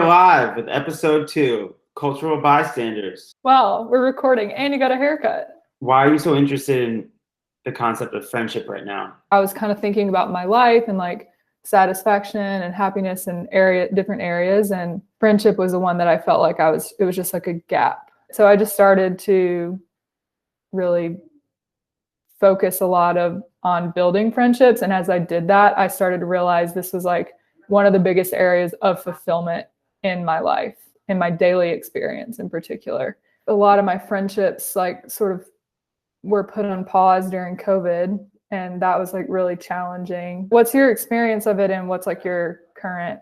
live with episode 2, Cultural Bystanders. Wow, we're recording and you got a haircut. Why are you so interested in the concept of friendship right now? I was kind of thinking about my life and like satisfaction and happiness in different areas, and friendship was the one that I felt like it was just like a gap. So I just started to really focus a lot on building friendships, and as I did that, I started to realize this was like one of the biggest areas of fulfillment in my life, in my daily experience in particular. A lot of my friendships like sort of were put on pause during COVID, and that was like really challenging. What's your experience of it, and what's like your current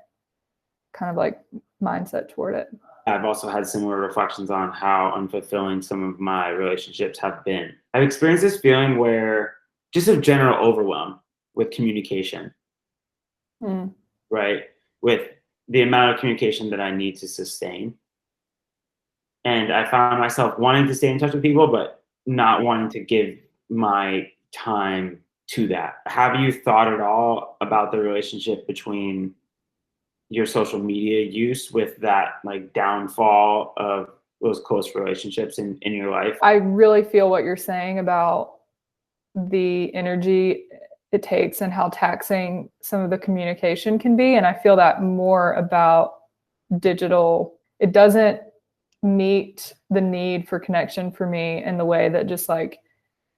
kind of like mindset toward it? I've also had similar reflections on how unfulfilling some of my relationships have been. I've experienced this feeling where just a general overwhelm with communication, right? With the amount of communication that I need to sustain. And I found myself wanting to stay in touch with people, but not wanting to give my time to that. Have you thought at all about the relationship between your social media use with that like downfall of those close relationships in your life? I really feel what you're saying about the energy it takes and how taxing some of the communication can be. And I feel that more about digital. It doesn't meet the need for connection for me in the way that just like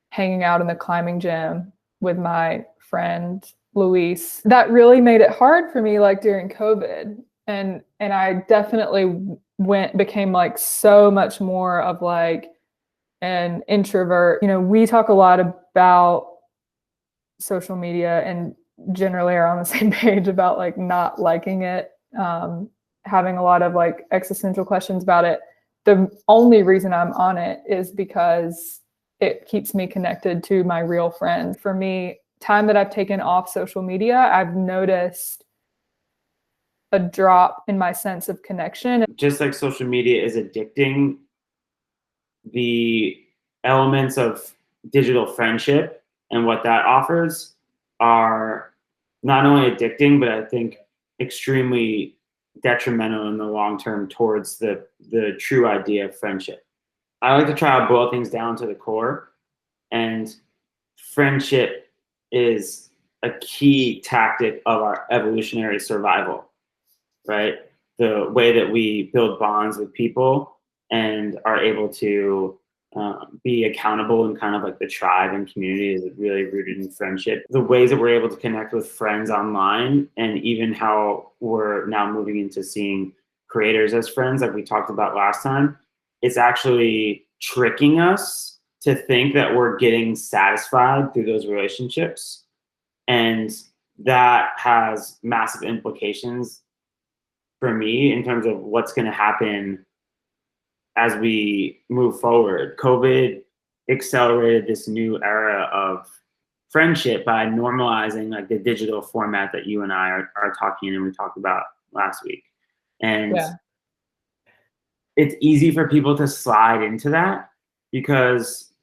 hanging out in the climbing gym with my friend Luis, that really made it hard for me like during COVID. And I definitely became like so much more of like an introvert. You know, we talk a lot about social media and generally are on the same page about like not liking it, having a lot of like existential questions about it. The only reason I'm on it is because it keeps me connected to my real friends. For me, time that I've taken off social media, I've noticed a drop in my sense of connection. Just like social media is addicting, the elements of digital friendship and what that offers are not only addicting, but I think extremely detrimental in the long term towards the true idea of friendship. I like to try to boil things down to the core, and friendship is a key tactic of our evolutionary survival, right? The way that we build bonds with people and are able to be accountable in kind of like the tribe and community is really rooted in friendship. The ways that we're able to connect with friends online, and even how we're now moving into seeing creators as friends, like we talked about last time, it's actually tricking us to think that we're getting satisfied through those relationships. And that has massive implications for me in terms of what's going to happen as we move forward. COVID accelerated this new era of friendship by normalizing like the digital format that you and I are talking and we talked about last week. And it's easy for people to slide into that because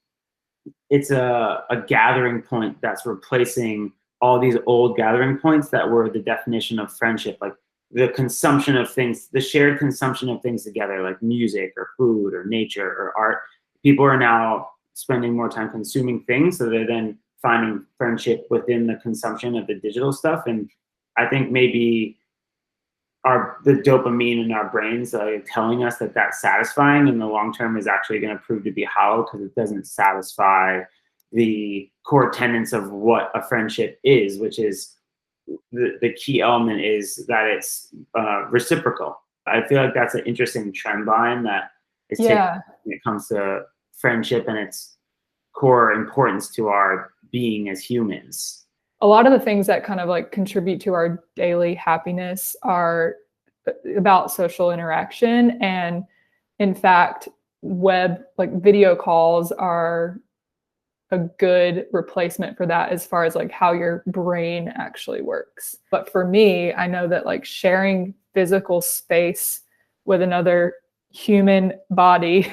it's a gathering point that's replacing all these old gathering points that were the definition of friendship, like the consumption of things, the shared consumption of things together, like music or food or nature or art. People are now spending more time consuming things, so they're then finding friendship within the consumption of the digital stuff. And I think maybe the dopamine in our brains telling us that that's satisfying in the long term is actually going to prove to be hollow, because it doesn't satisfy the core tenets of what a friendship is, which is the key element is that it's reciprocal. I feel like that's an interesting trend line that is taken when it comes to friendship and its core importance to our being as humans. A lot of the things that kind of like contribute to our daily happiness are about social interaction. And in fact, video calls are a good replacement for that as far as like how your brain actually works. But for me, I know that like sharing physical space with another human body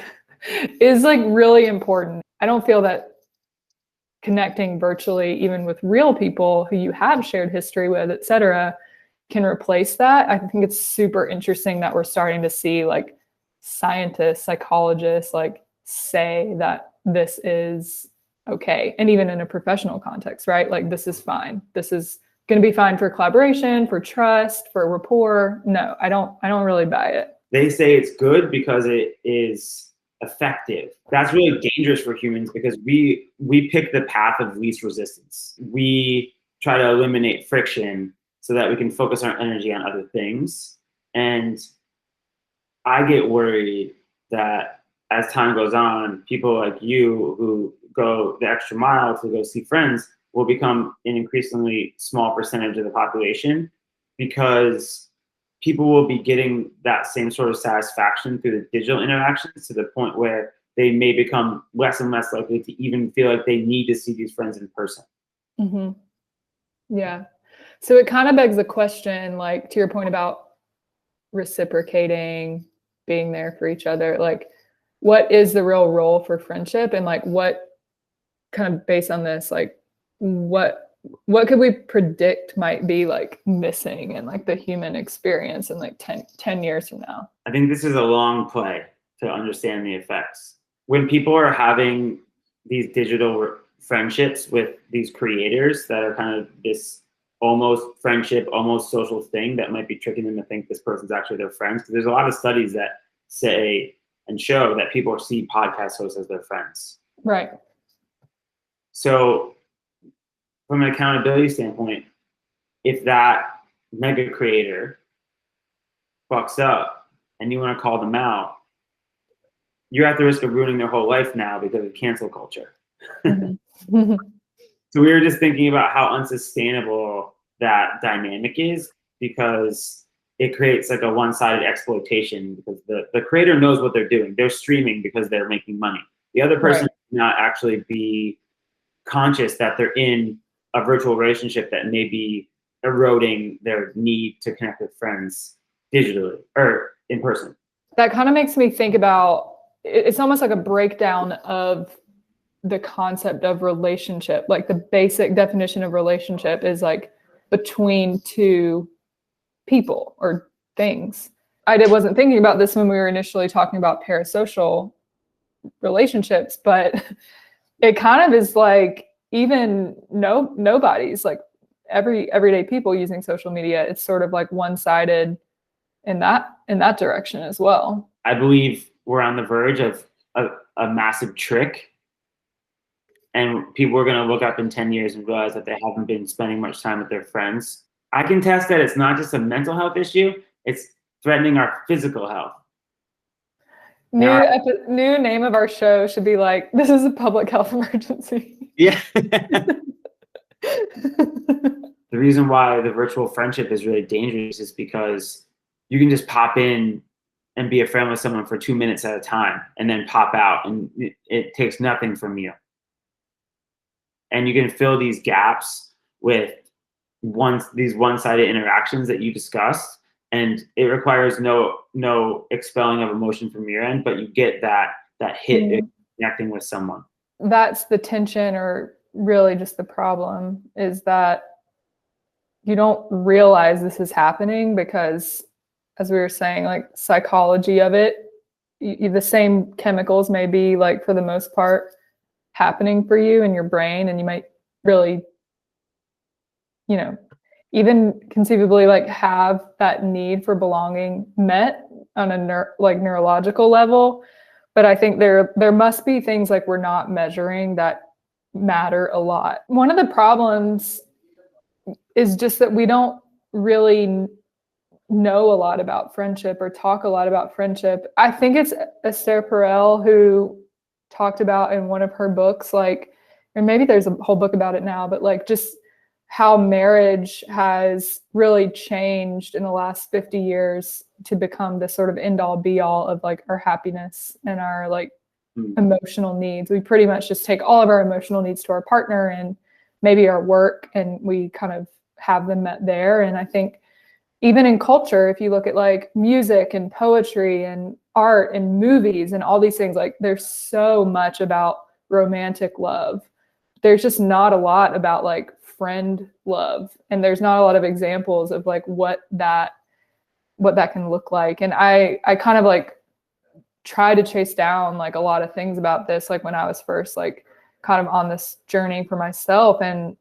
is like really important. I don't feel that connecting virtually, even with real people who you have shared history with, etc., can replace that. I think it's super interesting that we're starting to see like scientists, psychologists like say that this is okay. And even in a professional context, right? Like this is fine. This is going to be fine for collaboration, for trust, for rapport. No, I don't really buy it. They say it's good because it is effective. That's really dangerous for humans because we pick the path of least resistance. We try to eliminate friction so that we can focus our energy on other things. And I get worried that as time goes on, people like you who go the extra mile to go see friends will become an increasingly small percentage of the population because people will be getting that same sort of satisfaction through the digital interactions to the point where they may become less and less likely to even feel like they need to see these friends in person. Mm-hmm. Yeah. So it kind of begs the question, like to your point about reciprocating, being there for each other, like what is the real role for friendship? And like what kind of based on this, like what could we predict might be like missing in like the human experience in like 10 years from now? I think this is a long play to understand the effects. When people are having these digital friendships with these creators that are kind of this almost friendship, almost social thing that might be tricking them to think this person's actually their friends. Because there's a lot of studies that say and show that people see podcast hosts as their friends. Right. So from an accountability standpoint, if that mega creator fucks up and you want to call them out, you're at the risk of ruining their whole life now because of cancel culture. Mm-hmm. So we were just thinking about how unsustainable that dynamic is because it creates like a one-sided exploitation because the creator knows what they're doing. They're streaming because they're making money. The other person may not actually be conscious that they're in a virtual relationship that may be eroding their need to connect with friends digitally or in person. That kind of makes me think about, it's almost like a breakdown of the concept of relationship. Like the basic definition of relationship is like between two people or things. I wasn't thinking about this when we were initially talking about parasocial relationships, but it kind of is like even nobody's like everyday people using social media. It's sort of like one-sided in that direction as well. I believe we're on the verge of a massive trick, and people are going to look up in 10 years and realize that they haven't been spending much time with their friends. I can test that it's not just a mental health issue, it's threatening our physical health. New name of our show should be like, this is a public health emergency. Yeah. The reason why the virtual friendship is really dangerous is because you can just pop in and be a friend with someone for 2 minutes at a time and then pop out, and it takes nothing from you. And you can fill these gaps with these one-sided interactions that you discussed, and it requires no expelling of emotion from your end, but you get that hit connecting with someone. That's the tension, or really just the problem, is that you don't realize this is happening because, as we were saying, like psychology of it, the same chemicals may be like for the most part happening for you in your brain, and you might really, even conceivably like have that need for belonging met on a neurological level. But I think there must be things like we're not measuring that matter a lot. One of the problems is just that we don't really know a lot about friendship or talk a lot about friendship. I think it's Esther Perel who talked about in one of her books, like, or maybe there's a whole book about it now, but like just how marriage has really changed in the last 50 years to become this sort of end all be all of like our happiness and our like emotional needs. We pretty much just take all of our emotional needs to our partner and maybe our work, and we kind of have them met there. And I think even in culture, if you look at like music and poetry and art and movies and all these things, like there's so much about romantic love. There's just not a lot about like friend love, and there's not a lot of examples of like what that can look like. And I kind of like try to chase down like a lot of things about this, like when I was first like kind of on this journey for myself, and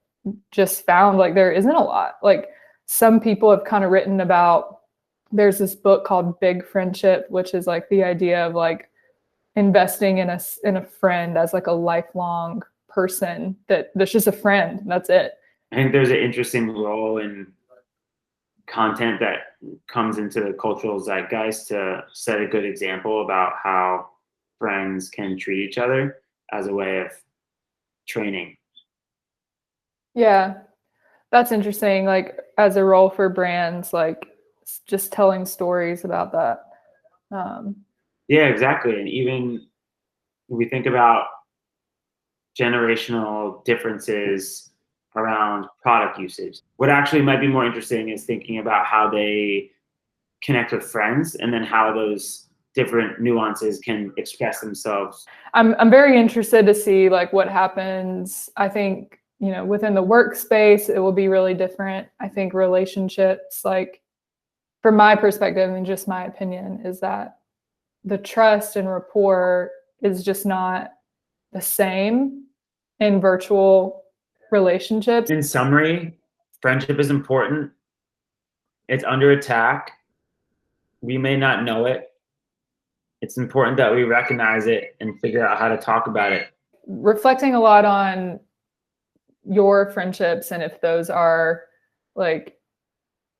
just found like there isn't a lot. Like some people have kind of written about, there's this book called Big Friendship, which is like the idea of like investing in a friend as like a lifelong person that's just a friend. That's it. I think there's an interesting role in content that comes into the cultural zeitgeist to set a good example about how friends can treat each other as a way of training. Yeah, that's interesting. Like as a role for brands, like just telling stories about that. Yeah, exactly. And even when we think about generational differences around product usage, what actually might be more interesting is thinking about how they connect with friends and then how those different nuances can express themselves. I'm very interested to see like what happens. I think, you know, within the workspace, it will be really different. I think relationships, like from my perspective and just my opinion, is that the trust and rapport is just not the same in virtual relationships. In summary, friendship is important. It's under attack. We may not know it. It's important that we recognize it and figure out how to talk about it. Reflecting a lot on your friendships and if those are like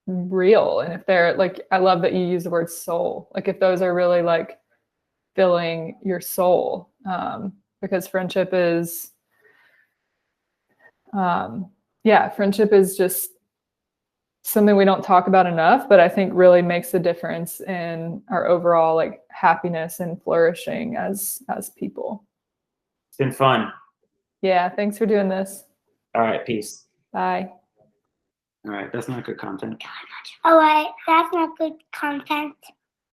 real, and if they're like, I love that you use the word soul, like if those are really like filling your soul, because friendship is friendship is just something we don't talk about enough, but I think really makes a difference in our overall like happiness and flourishing as people. It's been fun. Yeah, thanks for doing this. All right, peace. Bye. All right, that's not good content. All right, that's not good content.